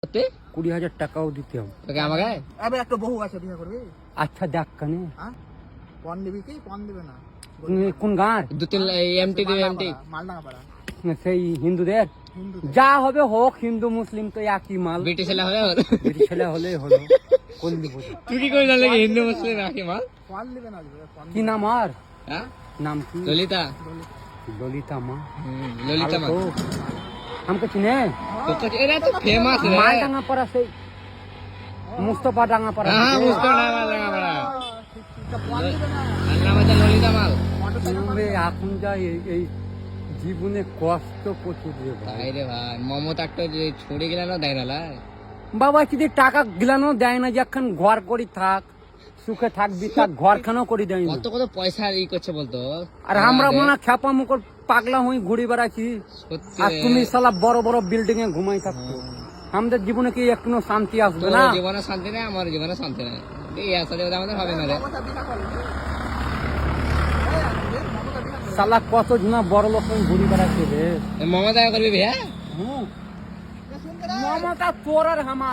20,000 টাকাও দিতে হবে। তোকে আমাকে আবে একটা বহু আছে বিয়ে করবে। আচ্ছা দেখ কানে হ্যাঁ কোন দিবি কি কোন দিবে না কোন গাঁর দু তিন এমটি দিবে এমটি মালডাঙ্গা পাড়া সেই হিন্দুদের হিন্দু যা হবে হোক, হিন্দু মুসলিম তো একই মাল। বিটি ছেলে হবে ওর। বেটি ছেলে হলেই হলো। কোন দিব? তুই কি করে জানলি হিন্দু মুসলিম রাখি মাল? কোন দিবে না দিবে কোন কি নাম আর হ্যাঁ নাম কি? ললিতা ললিতা মা। ললিতা মা ভালো তো। हमको चिने তোকে এরা তো ফেমাস রে माल डांगा पड़ा से मुस्तफा डांगा पड़ा হ্যাঁ से। বুঝতো না মাল লাগা বড়া কোন দিবে না আল্লাহ মাঝে ললিতা মাল আমরা এখন যা এই জীবনে কষ্ট প্রচুর রে ভাই। তাই রে ভাই মমতা একটা যে ছড়ে গেল না দেয় না লাই বাবা যদি টাকা গিলানো দেয় না, যখন ঘর করি থাক সুখে থাকবি, তার ঘরখানাও করে দেয় না। কত কত পয়সা ই করছে বলতো আর আমরা মনে খেপা মুকর পাগলা হই ঘুরে বেড়াচ্ছি, সত্যি আর রে। তুমি শালা বড় বড় বিল্ডিং এ ঘুমাই থাকতো। আমাদের জীবনে কি একটু শান্তি আসবে তোর না? জীবনে শান্তি নেই, আমার জীবনে শান্তি নেই। এই আসলে আমাদের হবে না রে। মমতা বিনা করে শালা কত জন বড় লোক হয়ে ঘুরে বেড়াচ্ছে রে। মমতা করবি ভাইয়া মমতা তোর আর আমার